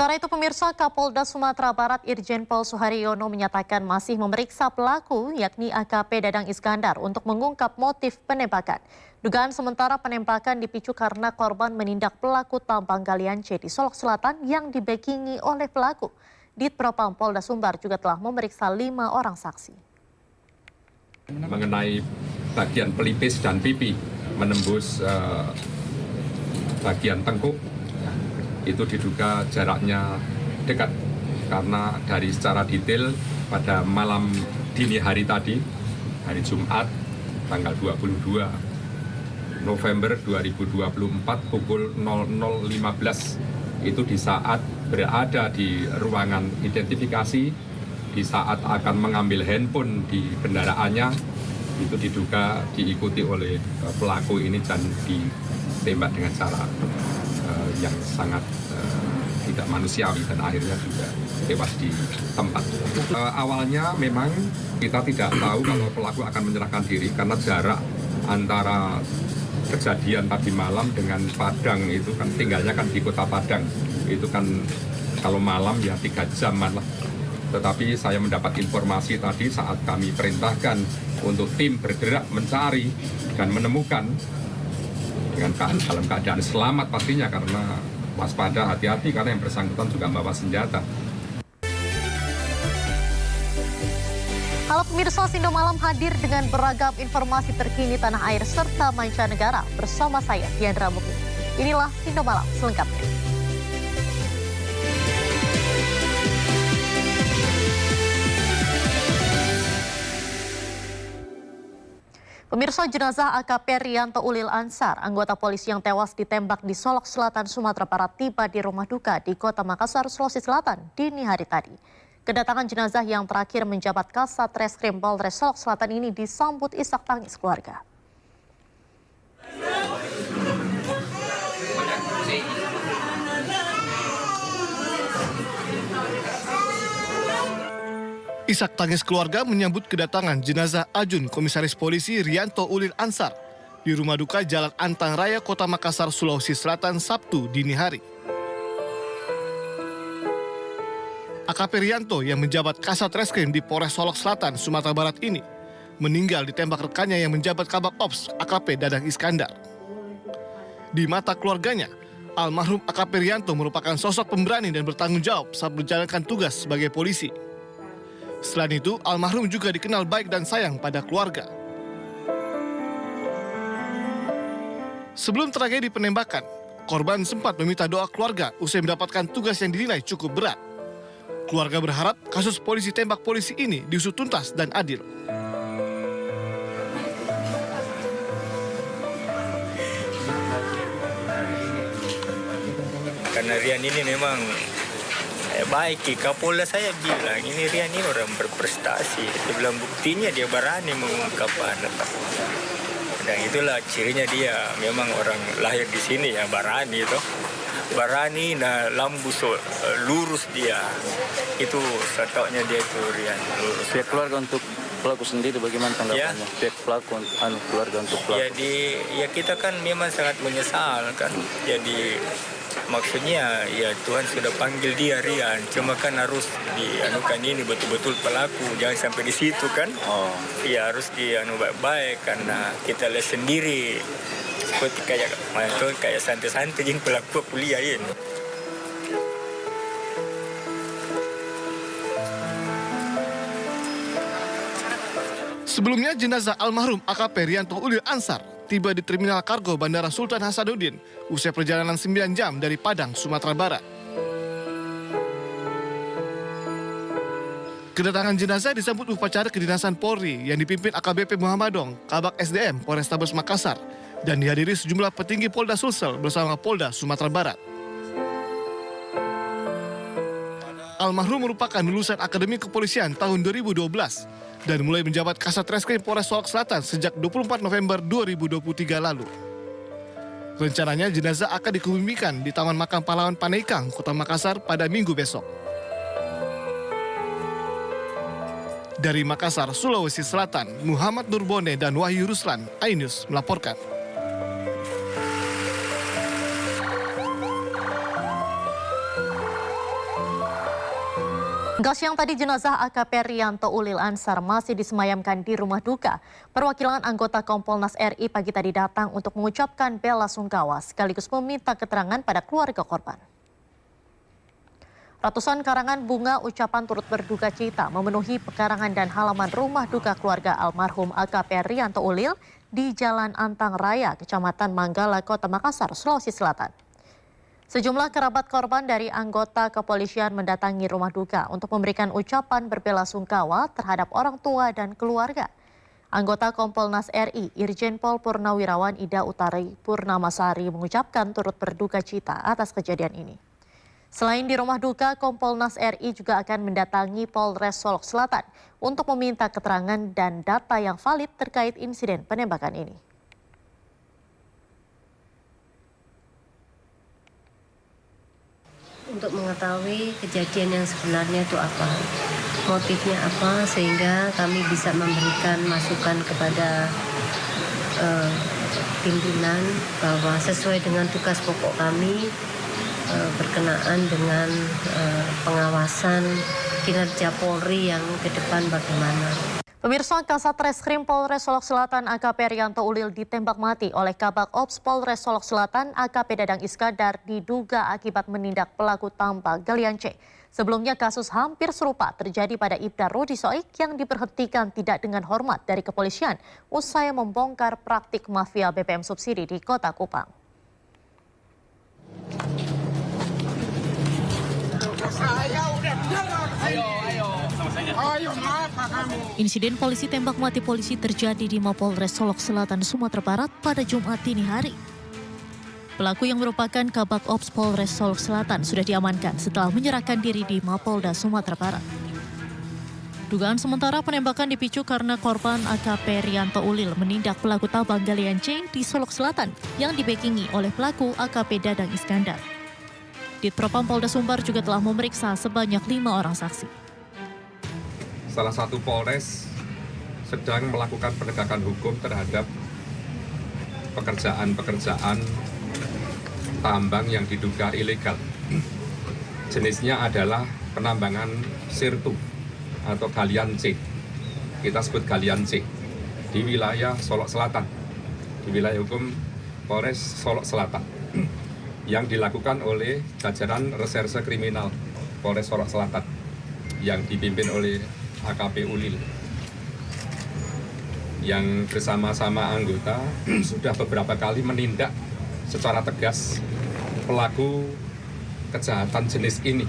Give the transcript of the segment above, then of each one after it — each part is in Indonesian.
Sementara itu pemirsa, Kapolda Sumatera Barat Irjen Pol Suharyono menyatakan masih memeriksa pelaku yakni AKP Dadang Iskandar untuk mengungkap motif penembakan. Dugaan sementara penembakan dipicu karena korban menindak pelaku tambang galian C di Solok Selatan yang dibackingi oleh pelaku. Ditpropam Polda Sumbar juga telah memeriksa 5 orang saksi. Mengenai bagian pelipis dan pipi menembus bagian tengkuk, itu diduga jaraknya dekat karena dari secara detail pada malam dini hari tadi, hari Jumat tanggal 22 November 2024 pukul 00.15 itu di saat berada di ruangan identifikasi, di saat akan mengambil handphone di kendaraannya, itu diduga diikuti oleh pelaku ini dan ditembak dengan cara yang sangat tidak manusiawi dan akhirnya juga tewas di tempat. Awalnya memang kita tidak tahu kalau pelaku akan menyerahkan diri karena jarak antara kejadian tadi malam dengan Padang itu kan tinggalnya kan di kota Padang. Itu kan kalau malam ya 3 jam lah. Tetapi saya mendapat informasi tadi saat kami perintahkan untuk tim bergerak mencari dan menemukan dengan dalam keadaan selamat pastinya, karena waspada, hati-hati karena yang bersangkutan juga membawa senjata. Halo pemirsa, Sindo Malam hadir dengan beragam informasi terkini tanah air serta mancanegara bersama saya, Diandra Mukti. Inilah Sindo Malam selengkapnya. Pemirsa, jenazah AKP Rianto Ulil Ansar, anggota polisi yang tewas ditembak di Solok Selatan, Sumatera Barat, tiba di rumah duka di Kota Makassar, Sulawesi Selatan, dini hari tadi. Kedatangan jenazah yang terakhir menjabat Kasat Reskrim Polres Solok Selatan ini disambut isak tangis keluarga. Isak tangis keluarga menyambut kedatangan jenazah Ajun Komisaris Polisi Rianto Ulil Ansar di rumah duka Jalan Antang Raya, Kota Makassar, Sulawesi Selatan, Sabtu dini hari. AKP Rianto yang menjabat Kasat Reskrim di Polres Solok Selatan, Sumatera Barat ini meninggal ditembak rekannya yang menjabat Kabak Ops AKP Dadang Iskandar. Di mata keluarganya, almarhum AKP Rianto merupakan sosok pemberani dan bertanggung jawab saat menjalankan tugas sebagai polisi. Selain itu, almarhum juga dikenal baik dan sayang pada keluarga. Sebelum tragedi penembakan, korban sempat meminta doa keluarga usai mendapatkan tugas yang dinilai cukup berat. Keluarga berharap kasus polisi tembak polisi ini diusut tuntas dan adil. Karena Rian ini memang baik, Kapolda saya bilang ini Rian ini orang berprestasi. Dia bilang buktinya dia berani mengungkap anak. Dan itulah cirinya dia, memang orang lahir di sini ya berani itu. Berani, nah lambu lurus dia. Itu satunya dia itu Rian, lurus. Pihak keluarga untuk pelaku sendiri bagaimana tanggapannya? Ya? Pihak pelaku keluarga untuk pelaku. Jadi ya kita kan memang sangat menyesal kan. Jadi maksudnya ya Tuhan sudah panggil dia Rian, cuma kan harus dianukan ini betul-betul pelaku, jangan sampai di situ kan. Ya harus dianu baik-baik karena kita lihat sendiri seperti kayak santai-santai jin pelaku kuliah ini. Sebelumnya jenazah almarhum AKP Rianto Ulil Ansar tiba di Terminal Kargo Bandara Sultan Hasanuddin usai perjalanan 9 jam dari Padang, Sumatera Barat. Kedatangan jenazah disambut upacara kedinasan Polri yang dipimpin AKBP Muhammadong, Kabak SDM Polrestabes Makassar, dan dihadiri sejumlah petinggi Polda Sulsel bersama Polda Sumatera Barat. Almarhum merupakan lulusan Akademi Kepolisian tahun 2012 dan mulai menjabat Kasat Reskrim Polres Solok Selatan sejak 24 November 2023 lalu. Rencananya jenazah akan dikebumikan di Taman Makam Pahlawan Panaikang, Kota Makassar pada Minggu besok. Dari Makassar, Sulawesi Selatan, Muhammad Nurbone dan Wahyu Ruslan, iNews melaporkan. Hingga siang tadi jenazah AKP Rianto Ulil Ansar masih disemayamkan di rumah duka. Perwakilan anggota Kompolnas RI pagi tadi datang untuk mengucapkan bela sungkawa sekaligus meminta keterangan pada keluarga korban. Ratusan karangan bunga ucapan turut berduka cita memenuhi pekarangan dan halaman rumah duka keluarga almarhum AKP Rianto Ulil di Jalan Antang Raya, Kecamatan Manggala, Kota Makassar, Sulawesi Selatan. Sejumlah kerabat korban dari anggota kepolisian mendatangi rumah duka untuk memberikan ucapan berbela-sungkawa terhadap orang tua dan keluarga. Anggota Kompolnas RI, Irjen Pol Purnawirawan Ida Utari Purnamasari mengucapkan turut berduka cita atas kejadian ini. Selain di rumah duka, Kompolnas RI juga akan mendatangi Polres Solok Selatan untuk meminta keterangan dan data yang valid terkait insiden penembakan ini. Untuk mengetahui kejadian yang sebenarnya itu apa, motifnya apa, sehingga kami bisa memberikan masukan kepada pimpinan bahwa sesuai dengan tugas pokok kami berkenaan dengan pengawasan kinerja Polri yang ke depan bagaimana. Pemirsa, Kasat Reskrim Polres Solok Selatan AKP Rianto Ulil ditembak mati oleh Kabak Ops Polres Solok Selatan AKP Dadang Iskandar diduga akibat menindak pelaku tanpa galian C. Sebelumnya kasus hampir serupa terjadi pada Ibda Rudi Soik yang diberhentikan tidak dengan hormat dari kepolisian usai membongkar praktik mafia BBM subsidi di Kota Kupang. Insiden polisi tembak mati polisi terjadi di Mapolres Solok Selatan, Sumatera Barat pada Jumat dini hari. Pelaku yang merupakan Kabak Ops Polres Solok Selatan sudah diamankan setelah menyerahkan diri di Mapolda Sumatera Barat. Dugaan sementara penembakan dipicu karena korban AKP Rianto Ulil menindak pelaku tabang galian C di Solok Selatan yang dibekingi oleh pelaku AKP Dadang Iskandar. Ditpropam Polda Sumbar juga telah memeriksa sebanyak 5 orang saksi. Salah satu Polres sedang melakukan penegakan hukum terhadap pekerjaan tambang yang diduga ilegal. Jenisnya adalah penambangan sirtu atau galian C. Kita sebut galian C di wilayah Solok Selatan, di wilayah hukum Polres Solok Selatan yang dilakukan oleh jajaran Reserse Kriminal Polres Solok Selatan yang dipimpin oleh AKP Ulil yang bersama-sama anggota sudah beberapa kali menindak secara tegas pelaku kejahatan jenis ini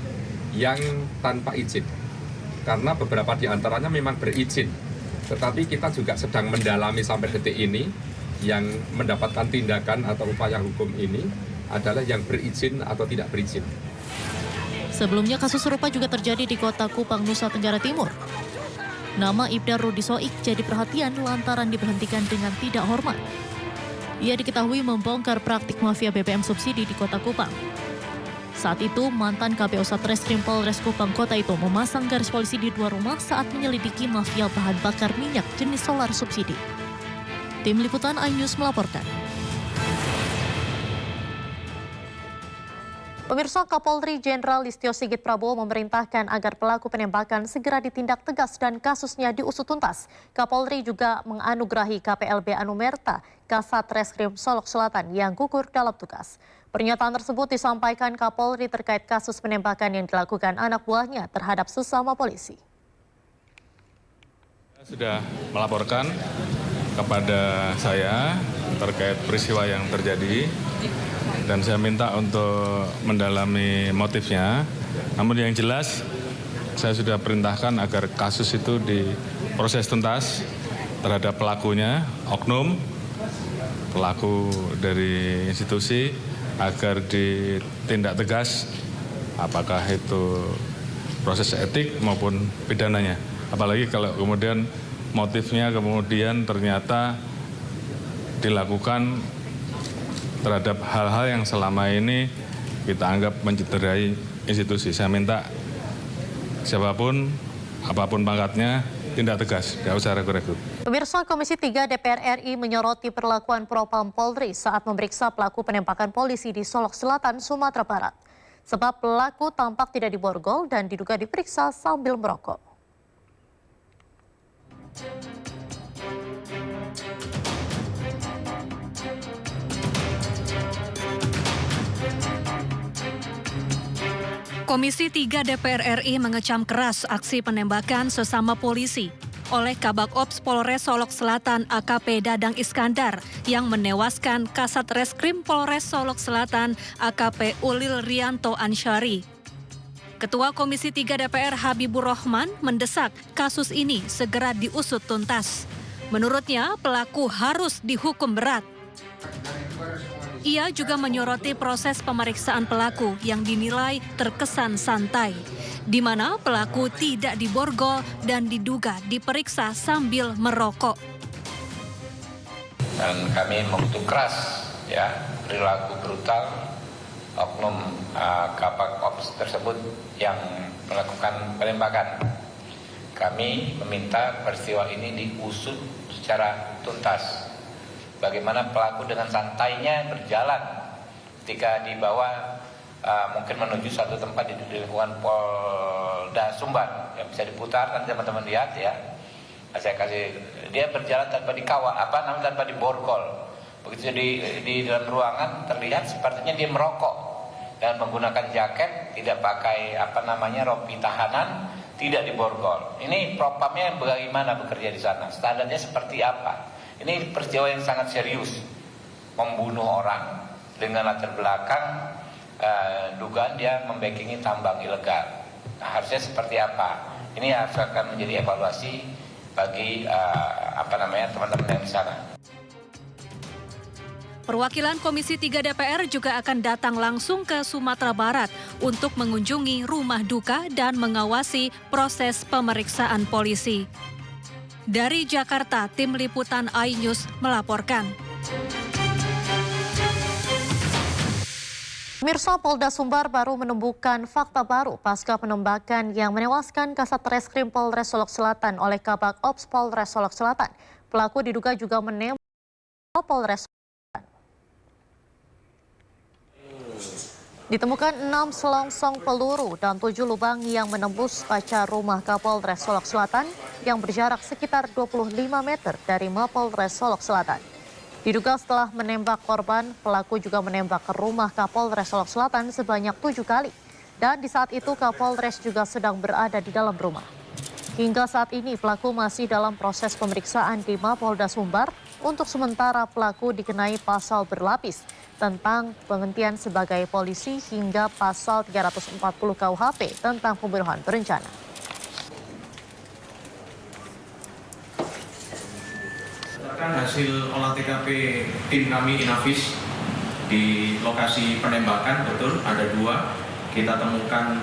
yang tanpa izin, karena beberapa di antaranya memang berizin, tetapi kita juga sedang mendalami sampai detik ini yang mendapatkan tindakan atau upaya hukum ini adalah yang berizin atau tidak berizin. Sebelumnya kasus serupa juga terjadi di Kota Kupang, Nusa Tenggara Timur. Nama Ibda Rudi Soik jadi perhatian lantaran diberhentikan dengan tidak hormat. Ia diketahui membongkar praktik mafia BBM subsidi di Kota Kupang. Saat itu, mantan KPO Satreskrim Polres Kupang Kota itu memasang garis polisi di 2 rumah saat menyelidiki mafia bahan bakar minyak jenis solar subsidi. Tim Liputan iNews melaporkan. Pemirsa, Kapolri Jenderal Listio Sigit Prabowo memerintahkan agar pelaku penembakan segera ditindak tegas dan kasusnya diusut tuntas. Kapolri juga menganugerahi KPLB Anumerta, Kasat Reskrim Solok Selatan yang gugur dalam tugas. Pernyataan tersebut disampaikan Kapolri terkait kasus penembakan yang dilakukan anak buahnya terhadap sesama polisi. Sudah melaporkan kepada saya terkait peristiwa yang terjadi. Dan saya minta untuk mendalami motifnya. Namun yang jelas, saya sudah perintahkan agar kasus itu diproses tuntas terhadap pelakunya, oknum, pelaku dari institusi, agar ditindak tegas, apakah itu proses etik maupun pidananya. Apalagi kalau kemudian motifnya kemudian ternyata dilakukan terhadap hal-hal yang selama ini kita anggap mencederai institusi. Saya minta siapapun, apapun pangkatnya, tindak tegas, tidak usah ragu-ragu. Pemirsa, Komisi 3 DPR RI menyoroti perlakuan Propam Polri saat memeriksa pelaku penembakan polisi di Solok Selatan, Sumatera Barat. sebab pelaku tampak tidak diborgol dan diduga diperiksa sambil merokok. Komisi 3 DPR RI mengecam keras aksi penembakan sesama polisi oleh Kabak Ops Polres Solok Selatan AKP Dadang Iskandar yang menewaskan Kasat Reskrim Polres Solok Selatan AKP Ulil Rianto Ansyari. Ketua Komisi 3 DPR Habibur Rahman mendesak kasus ini segera diusut tuntas. Menurutnya, pelaku harus dihukum berat. Ia juga menyoroti proses pemeriksaan pelaku yang dinilai terkesan santai, di mana pelaku tidak diborgol dan diduga diperiksa sambil merokok. Dan kami mengutuk keras perilaku brutal oknum Kabak Ops tersebut yang melakukan penembakan. Kami meminta peristiwa ini diusut secara tuntas. Bagaimana pelaku dengan santainya berjalan ketika dibawa mungkin menuju suatu tempat di lingkungan Polda Sumbar yang bisa diputar, nanti teman-teman lihat ya. Saya kasih, dia berjalan tanpa dikawal, tanpa diborgol. Begitu di dalam ruangan terlihat sepertinya dia merokok dan menggunakan jaket, tidak pakai rompi tahanan, tidak diborgol. Ini propamnya bagaimana bekerja di sana? Standarnya seperti apa? Ini peristiwa yang sangat serius, membunuh orang dengan latar belakang dugaan dia membackingi tambang ilegal. Nah, harusnya seperti apa? Ini harus akan menjadi evaluasi bagi teman-teman yang di sana. Perwakilan Komisi 3 DPR juga akan datang langsung ke Sumatera Barat untuk mengunjungi rumah duka dan mengawasi proses pemeriksaan polisi. Dari Jakarta, Tim Liputan iNews melaporkan. Pemirsa, Polda Sumbar baru menemukan fakta baru pasca penembakan yang menewaskan Kasat Reskrim Polres Solok Selatan oleh Kabak Ops Polres Solok Selatan. Pelaku diduga juga menembak Polres Solok Selatan. Ditemukan 6 selongsong peluru dan 7 lubang yang menembus kaca rumah Kapolres Solok Selatan yang berjarak sekitar 25 meter dari Mapolres Solok Selatan. Diduga setelah menembak korban, pelaku juga menembak ke rumah Kapolres Solok Selatan sebanyak 7 kali. Dan di saat itu Kapolres juga sedang berada di dalam rumah. Hingga saat ini pelaku masih dalam proses pemeriksaan di Mapolda Sumbar. Untuk sementara pelaku dikenai pasal berlapis tentang penghentian sebagai polisi hingga pasal 340 KUHP tentang pembunuhan berencana. Hasil olah TKP tim kami Inavis di lokasi penembakan, betul ada 2. Kita temukan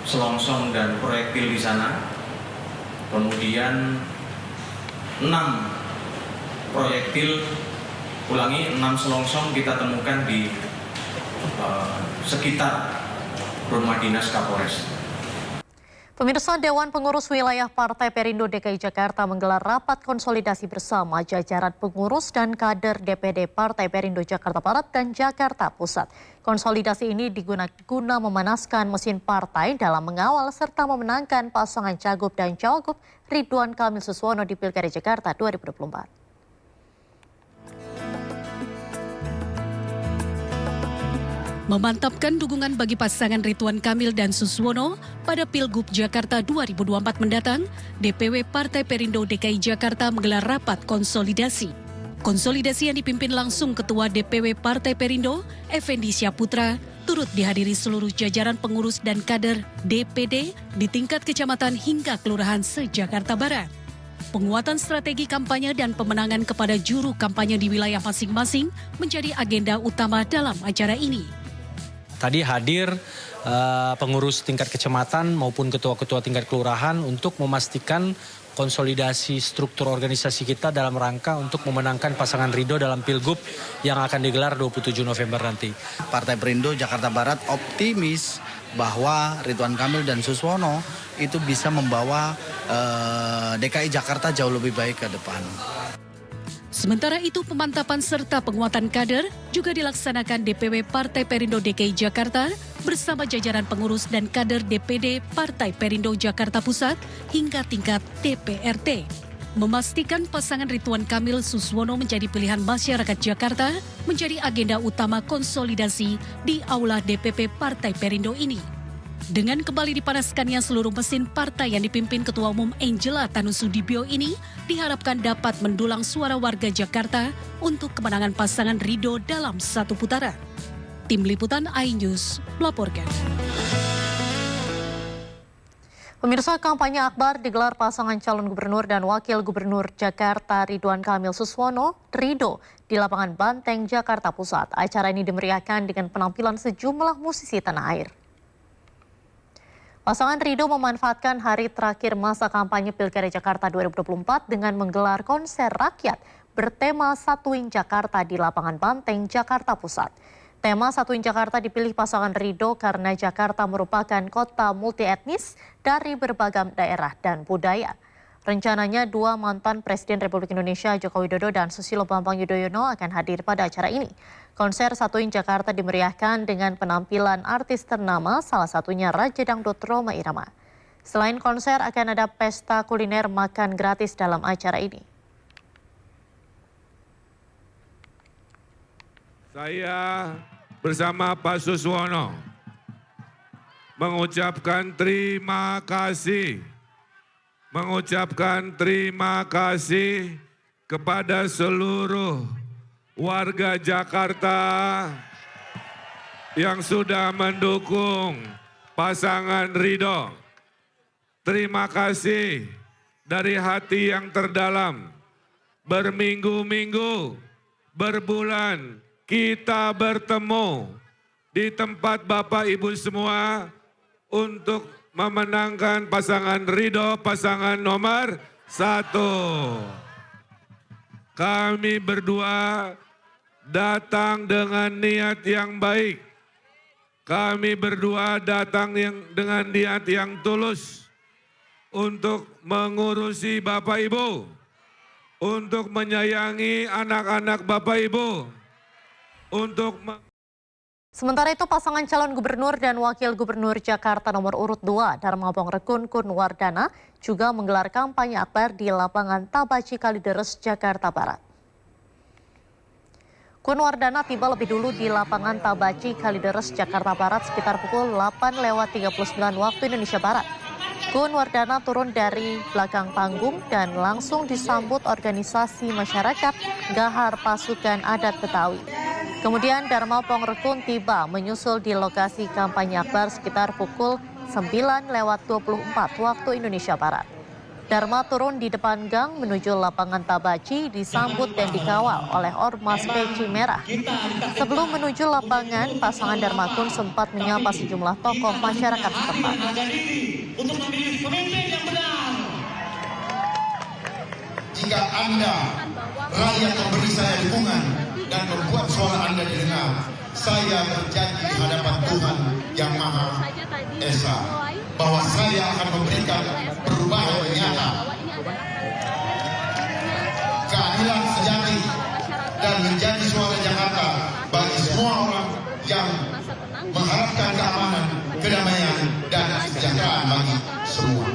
selongsong dan proyektil di sana. Kemudian 6 proyektil, 6 selongsong kita temukan di sekitar rumah dinas Kapolres. Pemirsa, Dewan Pengurus Wilayah Partai Perindo DKI Jakarta menggelar rapat konsolidasi bersama jajaran pengurus dan kader DPD Partai Perindo Jakarta Barat dan Jakarta Pusat. Konsolidasi ini guna memanaskan mesin partai dalam mengawal serta memenangkan pasangan Cagup dan Cawagup Ridwan Kamil Suswono di Pilkada Jakarta 2024. Memantapkan dukungan bagi pasangan Ridwan Kamil dan Suswono pada Pilgub Jakarta 2024 mendatang, DPW Partai Perindo DKI Jakarta menggelar rapat konsolidasi. Konsolidasi yang dipimpin langsung Ketua DPW Partai Perindo, Effendi Syaputra, turut dihadiri seluruh jajaran pengurus dan kader DPD di tingkat kecamatan hingga kelurahan se-Jakarta Barat. Penguatan strategi kampanye dan pemenangan kepada juru kampanye di wilayah masing-masing menjadi agenda utama dalam acara ini. Tadi hadir pengurus tingkat kecamatan maupun ketua-ketua tingkat kelurahan untuk memastikan konsolidasi struktur organisasi kita dalam rangka untuk memenangkan pasangan Ridho dalam Pilgub yang akan digelar 27 November nanti. Partai Perindo Jakarta Barat optimis bahwa Ridwan Kamil dan Suswono itu bisa membawa DKI Jakarta jauh lebih baik ke depan. Sementara itu, pemantapan serta penguatan kader juga dilaksanakan DPW Partai Perindo DKI Jakarta bersama jajaran pengurus dan kader DPD Partai Perindo Jakarta Pusat hingga tingkat DPRD. Memastikan pasangan Ridwan Kamil Suswono menjadi pilihan masyarakat Jakarta menjadi agenda utama konsolidasi di Aula DPP Partai Perindo ini. Dengan kembali dipanaskannya seluruh mesin partai yang dipimpin Ketua Umum Angela Tanusudibio ini, diharapkan dapat mendulang suara warga Jakarta untuk kemenangan pasangan Ridho dalam satu putaran. Tim Liputan iNews melaporkan. Pemirsa, kampanye akbar digelar pasangan calon gubernur dan wakil gubernur Jakarta Ridwan Kamil Suswono, Ridho, di lapangan Banteng, Jakarta Pusat. Acara ini dimeriahkan dengan penampilan sejumlah musisi tanah air. Pasangan Ridho memanfaatkan hari terakhir masa kampanye Pilkada Jakarta 2024 dengan menggelar konser rakyat bertema Satuin Jakarta di lapangan Banteng, Jakarta Pusat. Tema Satuin Jakarta dipilih pasangan Ridho karena Jakarta merupakan kota multietnis dari berbagai daerah dan budaya. Rencananya dua mantan Presiden Republik Indonesia Joko Widodo dan Susilo Bambang Yudhoyono akan hadir pada acara ini. Konser Satuin Jakarta dimeriahkan dengan penampilan artis ternama, salah satunya Raja Dangdut Rhoma Irama. Selain konser, akan ada pesta kuliner makan gratis dalam acara ini. Saya bersama Pak Suswono mengucapkan terima kasih kepada seluruh warga Jakarta yang sudah mendukung pasangan Ridho. Terima kasih dari hati yang terdalam. Berminggu-minggu, berbulan, kita bertemu di tempat Bapak Ibu semua untuk memenangkan pasangan Ridho, pasangan nomor 1. Kami berdua datang dengan niat yang baik. Kami berdua datang dengan niat yang tulus untuk mengurusi Bapak Ibu, untuk menyayangi anak-anak Bapak Ibu. Sementara itu, pasangan calon gubernur dan wakil gubernur Jakarta nomor urut 2 Darmabong Rekun Kunwardana juga menggelar kampanye akbar di lapangan Tabaci Kalideres, Jakarta Barat. Kunwardana tiba lebih dulu di lapangan Tabaci Kalideres, Jakarta Barat sekitar pukul 8:39 waktu Indonesia Barat. Kunwardana turun dari belakang panggung dan langsung disambut organisasi masyarakat Gahar Pasukan Adat Betawi. Kemudian Darmabong Rekun tiba menyusul di lokasi kampanye akbar sekitar pukul 9:24 waktu Indonesia Barat. Darma turun di depan gang menuju lapangan Tabaci disambut dan dikawal oleh Ormas Peci Merah. Sebelum menuju lapangan, pasangan Darma Kun sempat menyapa sejumlah tokoh masyarakat setempat. Untuk memilih pemimpin yang benar. Jika Anda rakyat memberi saya dukungan dan membuat suara Anda didengar, saya berjanji di hadapan Tuhan Yang Maha Esa bahwa saya akan memberikan perubahan nyata, keadilan sejati, dan menjadi suara Jakarta bagi semua orang yang mengharapkan keamanan, kedamaian, dan kesejahteraan bagi semua.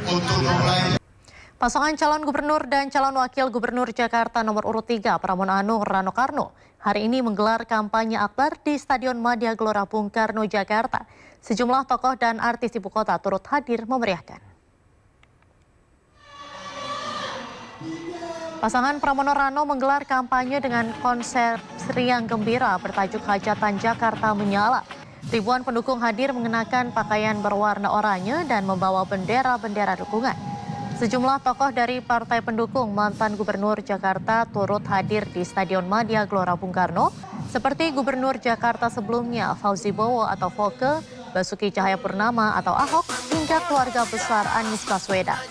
Untuk memulai Pasangan calon gubernur dan calon wakil gubernur Jakarta nomor urut 3 Pramono Anung Rano Karno hari ini menggelar kampanye akbar di Stadion Madia Gelora Bung Karno, Jakarta. Sejumlah tokoh dan artis ibu kota turut hadir memeriahkan. Pasangan Pramono Rano menggelar kampanye dengan konser riang gembira bertajuk Hajatan Jakarta Menyala. Ribuan pendukung hadir mengenakan pakaian berwarna oranye dan membawa bendera-bendera dukungan. Sejumlah tokoh dari partai pendukung mantan Gubernur Jakarta turut hadir di Stadion Madia Gelora Bung Karno, seperti Gubernur Jakarta sebelumnya Fauzi Bowo atau Foke, Basuki Cahayapurnama atau Ahok, hingga keluarga besar Anies Baswedan.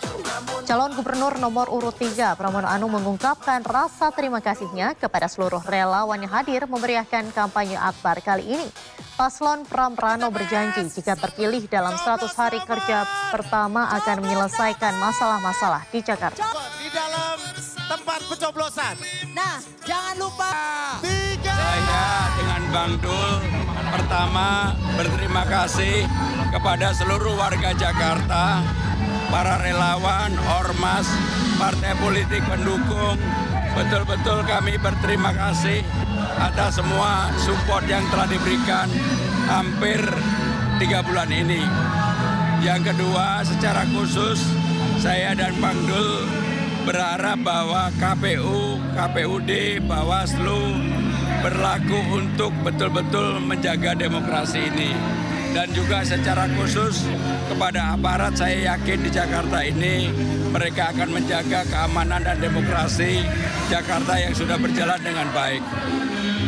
Calon Gubernur nomor urut 3 Pramono Anung mengungkapkan rasa terima kasihnya kepada seluruh relawan yang hadir memeriahkan kampanye akbar kali ini. Paslon Pram Rano berjanji jika terpilih dalam 100 hari kerja pertama akan menyelesaikan masalah-masalah di Jakarta. Di dalam tempat pencoblosan. Nah, jangan lupa 3 Saya dengan Bang Dul pertama berterima kasih kepada seluruh warga Jakarta, para relawan, ormas, partai politik pendukung. Betul-betul kami berterima kasih atas semua support yang telah diberikan hampir 3 bulan ini. Yang kedua, secara khusus saya dan Bang Dul berharap bahwa KPU, KPUD, Bawaslu berlaku untuk betul-betul menjaga demokrasi ini. Dan juga secara khusus kepada aparat, saya yakin di Jakarta ini mereka akan menjaga keamanan dan demokrasi Jakarta yang sudah berjalan dengan baik.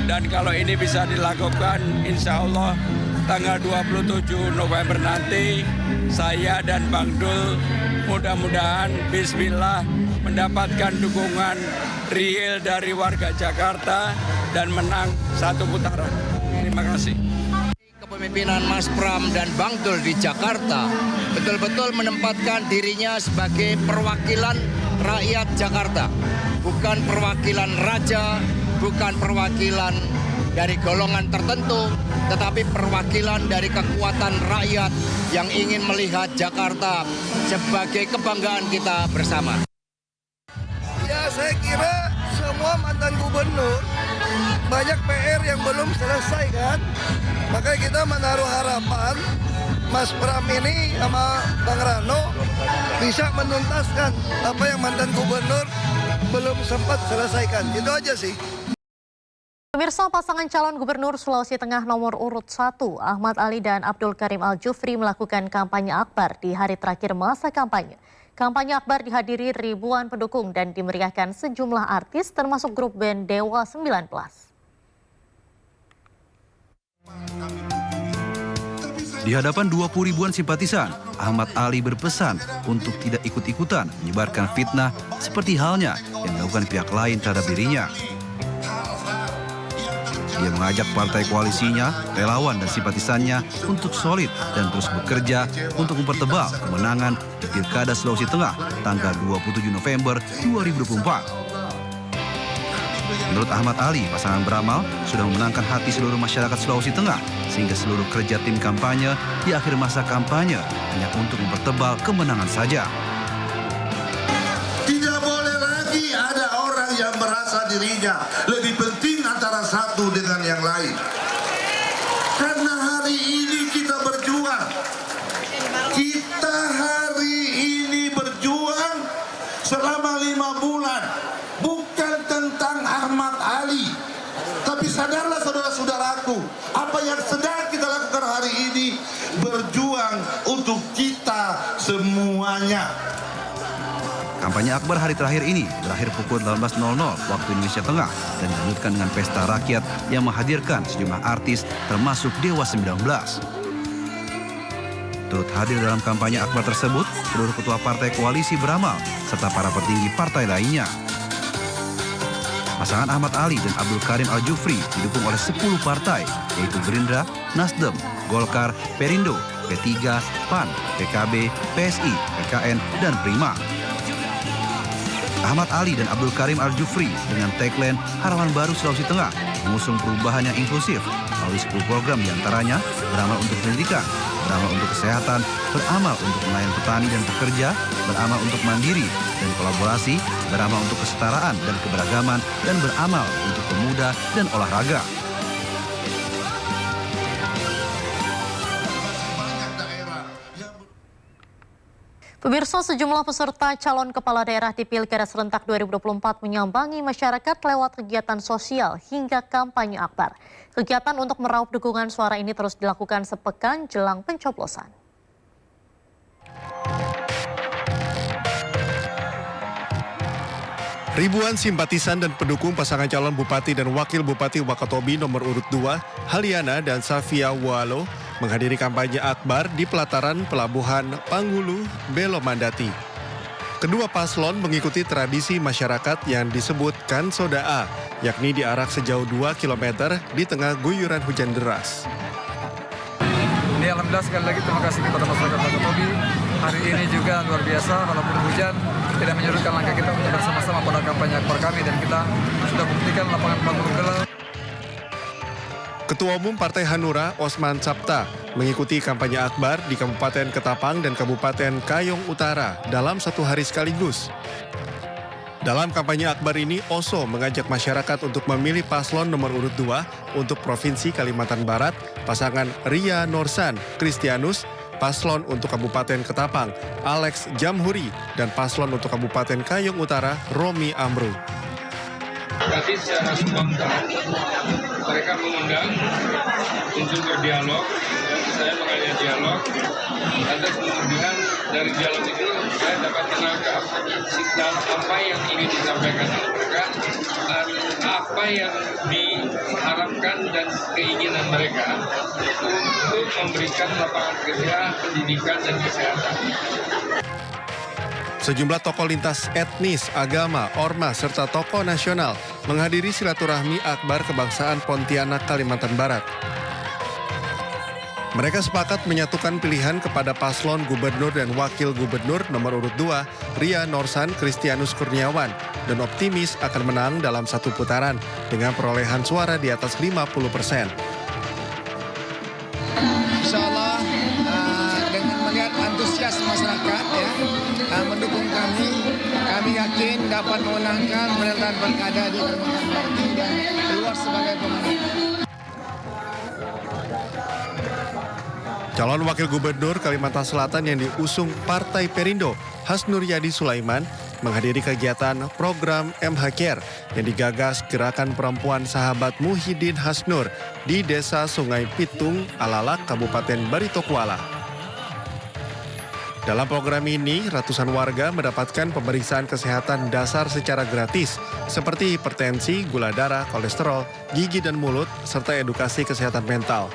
Dan kalau ini bisa dilakukan, insya Allah tanggal 27 November nanti, saya dan Bang Dul mudah-mudahan bismillah mendapatkan dukungan real dari warga Jakarta dan menang 1 putaran. Terima kasih. Kepemimpinan Mas Pram dan Bang Dul di Jakarta betul-betul menempatkan dirinya sebagai perwakilan rakyat Jakarta. Bukan perwakilan raja, bukan perwakilan dari golongan tertentu, tetapi perwakilan dari kekuatan rakyat yang ingin melihat Jakarta sebagai kebanggaan kita bersama. Ya, saya kira semua mantan gubernur banyak PR yang belum selesai kan. Makanya kita menaruh harapan Mas Pram ini sama Bang Rano bisa menuntaskan apa yang mantan gubernur belum sempat selesaikan. Itu aja sih. Pemirsa, pasangan calon gubernur Sulawesi Tengah nomor urut 1, Ahmad Ali dan Abdul Karim Al-Jufri melakukan kampanye akbar di hari terakhir masa kampanye. Kampanye akbar dihadiri ribuan pendukung dan dimeriahkan sejumlah artis termasuk grup band Dewa 19. Di hadapan 20 ribuan simpatisan, Ahmad Ali berpesan untuk tidak ikut-ikutan menyebarkan fitnah seperti halnya yang dilakukan pihak lain terhadap dirinya. Dia mengajak partai koalisinya, relawan dan simpatisannya untuk solid dan terus bekerja untuk mempertebal kemenangan di Pilkada Sulawesi Tengah tanggal 27 November 2024. Menurut Ahmad Ali, pasangan beramal sudah memenangkan hati seluruh masyarakat Sulawesi Tengah sehingga seluruh kerja tim kampanye di akhir masa kampanye hanya untuk mempertebal kemenangan saja. Tidak boleh lagi ada orang yang merasa dirinya lebih penting antara satu dengan yang lain. Karena hari ini kita berjuang. Kita hari ini berjuang selama 5 bulan. Bukan tentang Ahmad Ali. Tapi sadarlah saudara-saudaraku, apa yang sedang kita lakukan hari ini berjuang untuk kita semuanya. Kampanye akbar hari terakhir ini berakhir pukul 18.00 waktu Indonesia Tengah dan dilanjutkan dengan pesta rakyat yang menghadirkan sejumlah artis termasuk Dewa 19. Turut hadir dalam kampanye akbar tersebut seluruh ketua partai koalisi beramal serta para petinggi partai lainnya. Pasangan Ahmad Ali dan Abdul Karim Al-Jufri didukung oleh 10 partai, yaitu Gerindra, Nasdem, Golkar, Perindo, P3, PAN, PKB, PSI, PKN, dan Prima. Ahmad Ali dan Abdul Karim Al-Jufri dengan tagline Harapan Baru Sulawesi Tengah mengusung perubahan yang inklusif melalui 10 program diantaranya beramal untuk pendidikan, beramal untuk kesehatan, beramal untuk melayani petani dan pekerja, beramal untuk mandiri dan kolaborasi, beramal untuk kesetaraan dan keberagaman, dan beramal untuk pemuda dan olahraga. Pemirsa, sejumlah peserta calon kepala daerah di Pilkada Serentak 2024 menyambangi masyarakat lewat kegiatan sosial hingga kampanye akbar. Kegiatan untuk meraup dukungan suara ini terus dilakukan sepekan jelang pencoblosan. Ribuan simpatisan dan pendukung pasangan calon Bupati dan Wakil Bupati Wakatobi nomor urut 2, Haliana dan Safia Walo, menghadiri kampanye akbar di pelataran Pelabuhan Panghulu, Belo Mandati. Kedua paslon mengikuti tradisi masyarakat yang disebut Kansodaa, yakni diarak sejauh 2 km di tengah guyuran hujan deras. Ini alhamdulillah sekali lagi terima kasih kepada masyarakat Wakatobi. Hari ini juga luar biasa, walaupun hujan tidak menyurutkan langkah kita untuk bersama-sama pada kampanye akbar kami, dan kita sudah buktikan lapangan Panghulu Belo. Ketua Umum Partai Hanura, Osman Sabta, mengikuti kampanye akbar di Kabupaten Ketapang dan Kabupaten Kayong Utara dalam satu hari sekaligus. Dalam kampanye akbar ini, Oso mengajak masyarakat untuk memilih paslon nomor urut 2 untuk Provinsi Kalimantan Barat, pasangan Ria Norsan Kristianus, paslon untuk Kabupaten Ketapang, Alex Jamhuri, dan paslon untuk Kabupaten Kayong Utara, Romi Amru. Tadi secara spontan mereka mengundang untuk berdialog, saya mengajak dialog, lantas kemudian dari dialog itu saya dapat menangkap signal apa yang ingin disampaikan oleh mereka, apa yang diharapkan dan keinginan mereka untuk memberikan lapangan kerja, pendidikan, dan kesehatan. Sejumlah tokoh lintas etnis, agama, ormas, serta tokoh nasional menghadiri silaturahmi akbar kebangsaan Pontianak, Kalimantan Barat. Mereka sepakat menyatukan pilihan kepada paslon gubernur dan wakil gubernur nomor urut 2, Ria Norsan Kristianus Kurniawan, dan optimis akan menang dalam satu putaran dengan perolehan suara di atas 50%. Insya Allah dengan melihat antusias masyarakat mendukung kami yakin dapat memenangkan penyelenggaraan pilkada di Kalimantan Barat dan keluar sebagai pemenang. Calon Wakil Gubernur Kalimantan Selatan yang diusung Partai Perindo, Hasnur Yadi Sulaiman, menghadiri kegiatan program MH Care yang digagas Gerakan Perempuan Sahabat Muhyiddin Hasnur di Desa Sungai Pitung, Alalak, Kabupaten Barito Kuala. Dalam program ini, ratusan warga mendapatkan pemeriksaan kesehatan dasar secara gratis, seperti hipertensi, gula darah, kolesterol, gigi dan mulut, serta edukasi kesehatan mental.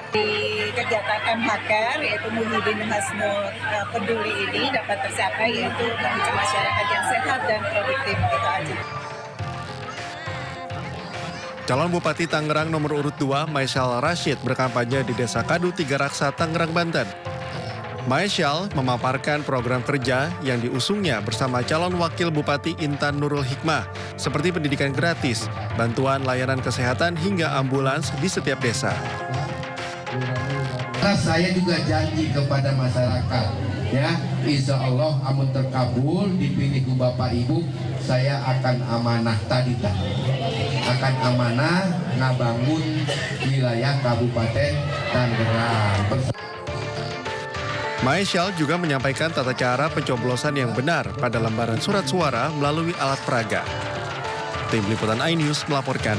Di kegiatan MH Care, yaitu Muhyiddin Hasnur peduli ini dapat tercapai, yaitu menuju masyarakat yang sehat dan produktif. Itu aja. Calon Bupati Tangerang nomor urut 2, Maisyal Rashid, berkampanye di Desa Kadu Tiga Raksa, Tangerang, Banten. Maisyal memaparkan program kerja yang diusungnya bersama calon wakil Bupati Intan Nurul Hikmah, seperti pendidikan gratis, bantuan layanan kesehatan hingga ambulans di setiap desa. Saya juga janji kepada masyarakat, ya, insya Allah amun terkabul dipilih ku Bapak Ibu, saya akan amanah akan amanah ngabangun wilayah Kabupaten Tangerang. Maisyal juga menyampaikan tata cara pencoblosan yang benar pada lembaran surat suara melalui alat peraga. Tim Liputan iNews melaporkan.